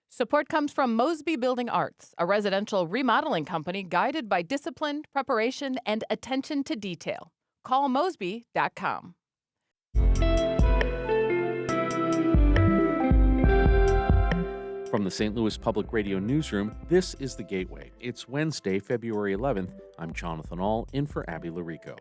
Support comes from Mosby Building Arts, a residential remodeling company guided by discipline, preparation, and attention to detail. Call Mosby.com. From the St. Louis Public Radio Newsroom, this is The Gateway. It's Wednesday, February 11th. I'm Jonathan Ahl, in for Abby Larico.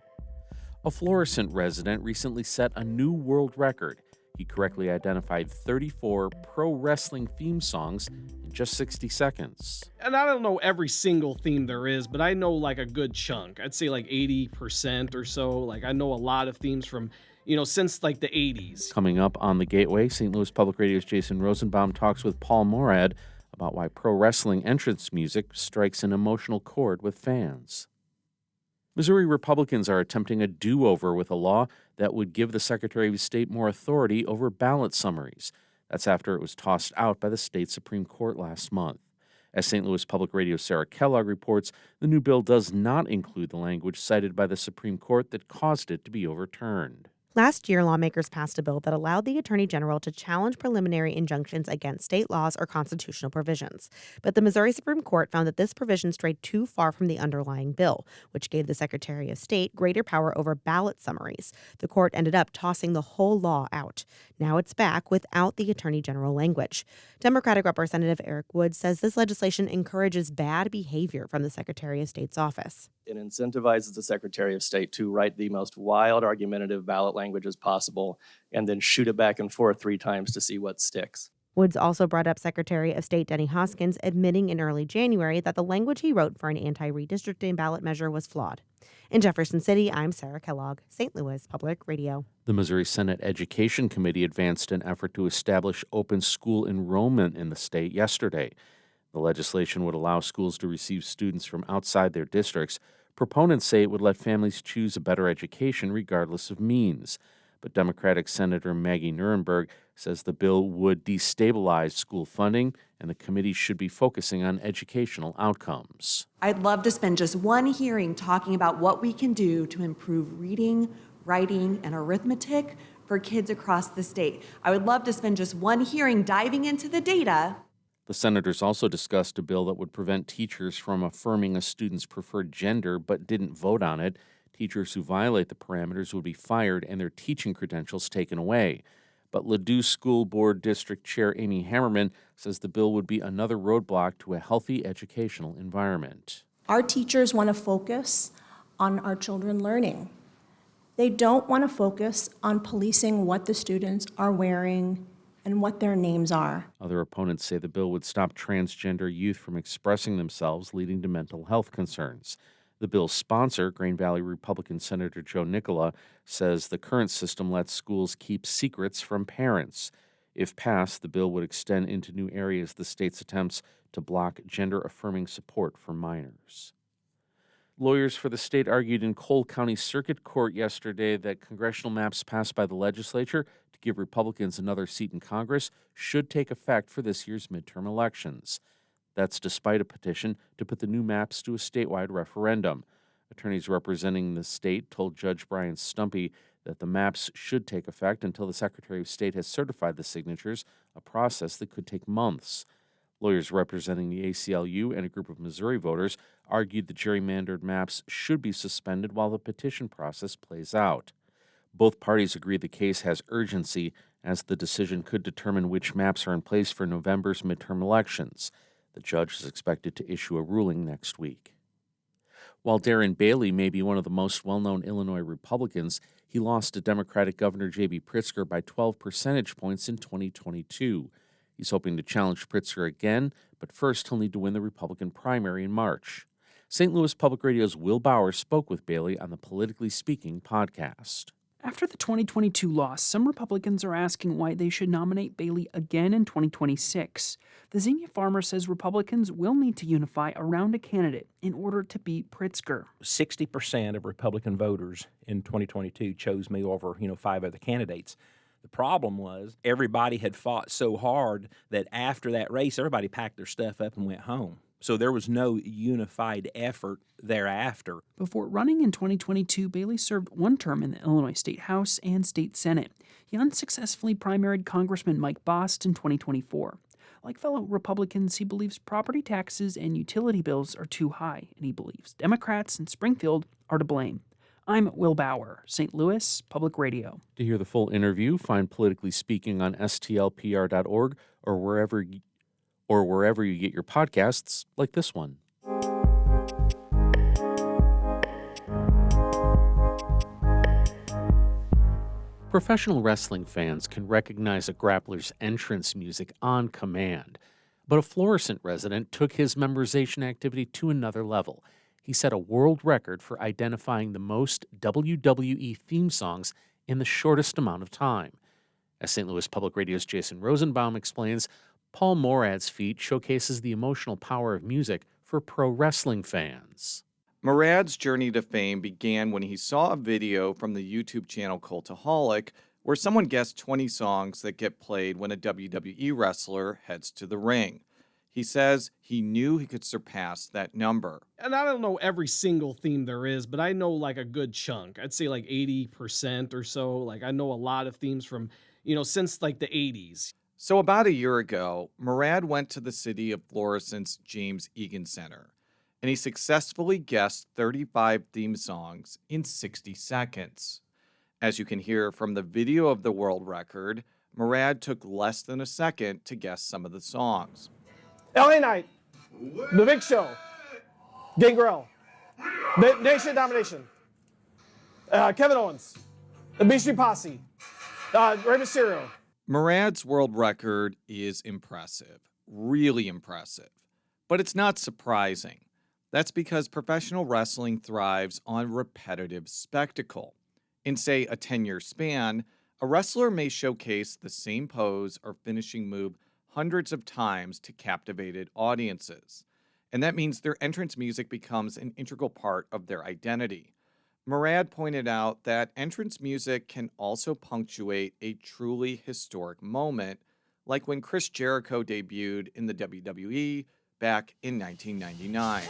A Florissant resident recently set a new world record. He correctly identified 34 pro wrestling theme songs in just 60 seconds. And I don't know every single theme there is, but I know like a good chunk. I'd say like 80% or so. Like I know a lot of themes from, since like the 80s. Coming up on The Gateway, St. Louis Public Radio's Jason Rosenbaum talks with Paul Morad about why pro wrestling entrance music strikes an emotional chord with fans. Missouri Republicans are attempting a do-over with a law that would give the Secretary of State more authority over ballot summaries. That's after it was tossed out by the state Supreme Court last month. As St. Louis Public Radio's Sarah Kellogg reports, the new bill does not include the language cited by the Supreme Court that caused it to be overturned. Last year, lawmakers passed a bill that allowed the Attorney General to challenge preliminary injunctions against state laws or constitutional provisions. But the Missouri Supreme Court found that this provision strayed too far from the underlying bill, which gave the Secretary of State greater power over ballot summaries. The court ended up tossing the whole law out. Now it's back without the Attorney General language. Democratic Representative Eric Woods says this legislation encourages bad behavior from the Secretary of State's office. It incentivizes the Secretary of State to write the most wild, argumentative ballot language as possible and then shoot it back and forth 3 times to see what sticks. Woods also brought up Secretary of State Denny Hoskins admitting in early January that the language he wrote for an anti-redistricting ballot measure was flawed. In Jefferson City, I'm Sarah Kellogg, St. Louis Public Radio. The Missouri Senate Education Committee advanced an effort to establish open school enrollment in the state yesterday. The legislation would allow schools to receive students from outside their districts. Proponents say it would let families choose a better education regardless of means. But Democratic Senator Maggie Nuremberg says the bill would destabilize school funding and the committee should be focusing on educational outcomes. I'd love to spend just one hearing talking about what we can do to improve reading, writing, and arithmetic for kids across the state. I would love to spend just one hearing diving into the data. The senators also discussed a bill that would prevent teachers from affirming a student's preferred gender but didn't vote on it. Teachers who violate the parameters would be fired and their teaching credentials taken away. But Ladue School Board District Chair Amy Hammerman says the bill would be another roadblock to a healthy educational environment. Our teachers want to focus on our children learning. They don't want to focus on policing what the students are wearing and what their names are. Other opponents say the bill would stop transgender youth from expressing themselves, leading to mental health concerns. The bill's sponsor, Green Valley Republican Senator Joe Nicola, says the current system lets schools keep secrets from parents. If passed, the bill would extend into new areas the state's attempts to block gender-affirming support for minors. Lawyers for the state argued in Cole County Circuit Court yesterday that congressional maps passed by the legislature to give Republicans another seat in Congress should take effect for this year's midterm elections. That's despite a petition to put the new maps to a statewide referendum. Attorneys representing the state told Judge Brian Stumpy that the maps should take effect until the Secretary of State has certified the signatures, a process that could take months. Lawyers representing the ACLU and a group of Missouri voters argued the gerrymandered maps should be suspended while the petition process plays out. Both parties agree the case has urgency, as the decision could determine which maps are in place for November's midterm elections. The judge is expected to issue a ruling next week. While Darren Bailey may be one of the most well-known Illinois Republicans, he lost to Democratic Governor J.B. Pritzker by 12 percentage points in 2022. He's hoping to challenge Pritzker again, but first he'll need to win the Republican primary in March. St. Louis Public Radio's Will Bauer spoke with Bailey on the Politically Speaking podcast. After the 2022 loss, some Republicans are asking why they should nominate Bailey again in 2026. The Xenia Farmer says Republicans will need to unify around a candidate in order to beat Pritzker. 60% of Republican voters in 2022 chose me over, 5 other candidates. The problem was everybody had fought so hard that after that race, everybody packed their stuff up and went home. So there was no unified effort thereafter. Before running in 2022, Bailey served one term in the Illinois State House and State Senate. He unsuccessfully primaried Congressman Mike Bost in 2024. Like fellow Republicans, he believes property taxes and utility bills are too high, and he believes Democrats in Springfield are to blame. I'm Will Bauer, St. Louis Public Radio. To hear the full interview, find Politically Speaking on stlpr.org or wherever you get your podcasts, like this one. Professional wrestling fans can recognize a grappler's entrance music on command, but a Florissant resident took his memorization activity to another level. He set a world record for identifying the most WWE theme songs in the shortest amount of time. As St. Louis Public Radio's Jason Rosenbaum explains, Paul Morad's feat showcases the emotional power of music for pro wrestling fans. Murad's journey to fame began when he saw a video from the YouTube channel Cultaholic where someone guessed 20 songs that get played when a WWE wrestler heads to the ring. He says he knew he could surpass that number. And I don't know every single theme there is, but I know like a good chunk. I'd say like 80% or so. Like I know a lot of themes from, since like the 80s. So about a year ago, Murad went to the city of Florissant's James Egan Center, and he successfully guessed 35 theme songs in 60 seconds. As you can hear from the video of the world record, Murad took less than a second to guess some of the songs. LA Knight, The Big Show, Gangrel, Nation Domination, Kevin Owens, The Beach Street Posse, Rey Mysterio. Murad's world record is impressive, really impressive, but it's not surprising. That's because professional wrestling thrives on repetitive spectacle. In, say, a 10-year span, a wrestler may showcase the same pose or finishing move hundreds of times to captivated audiences. And that means their entrance music becomes an integral part of their identity. Murad pointed out that entrance music can also punctuate a truly historic moment, like when Chris Jericho debuted in the WWE back in 1999.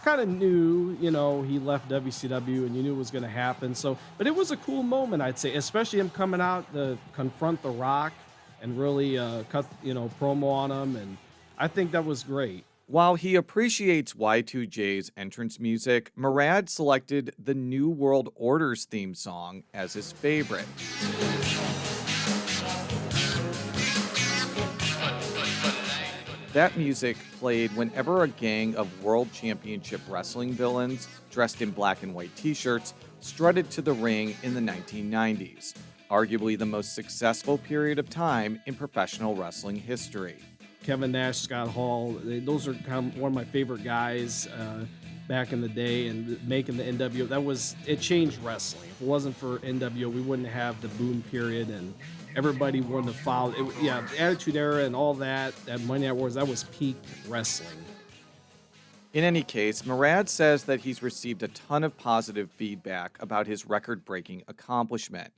Kind of knew, he left WCW and you knew it was going to happen. But it was a cool moment, I'd say, especially him coming out to confront The Rock and really cut, promo on him. And I think that was great. While he appreciates Y2J's entrance music, Murad selected the New World Order's theme song as his favorite. That music played whenever a gang of World Championship Wrestling villains dressed in black and white t-shirts strutted to the ring in the 1990s, arguably the most successful period of time in professional wrestling history. Kevin Nash, Scott Hall, those are kind of one of my favorite guys back in the day, and making the NWO, it changed wrestling. If it wasn't for NWO, we wouldn't have the boom period, and everybody wouldn't have followed. The Attitude Era and all that Monday Night Wars, that was peak wrestling. In any case, Murad says that he's received a ton of positive feedback about his record-breaking accomplishment.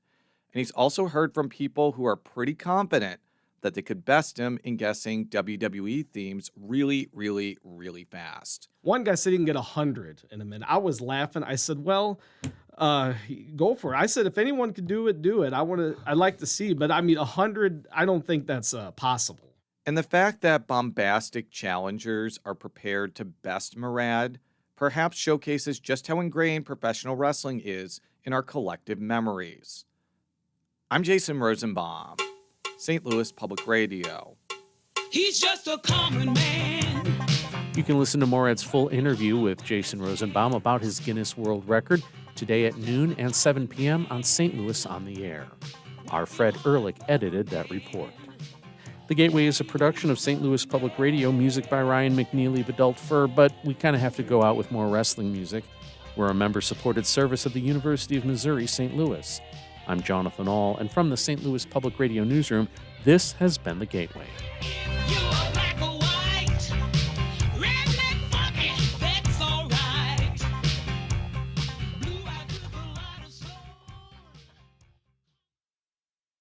And he's also heard from people who are pretty confident that they could best him in guessing WWE themes really, really, really fast. One guy said he can get 100 in a minute. I was laughing. I said, well, go for it. I said, if anyone could do it, do it. I'd like to see, but 100, I don't think that's possible. And the fact that bombastic challengers are prepared to best Murad perhaps showcases just how ingrained professional wrestling is in our collective memories. I'm Jason Rosenbaum, St. Louis Public Radio. He's just a common man. You can listen to Morad's full interview with Jason Rosenbaum about his Guinness World Record today at noon and 7 p.m. on St. Louis on the Air. Our Fred Ehrlich edited that report. The Gateway is a production of St. Louis Public Radio, music by Ryan McNeely of Adult Fur, but we kind of have to go out with more wrestling music. We're a member-supported service of the University of Missouri, St. Louis. I'm Jonathan Ahl, and from the St. Louis Public Radio newsroom, this has been The Gateway.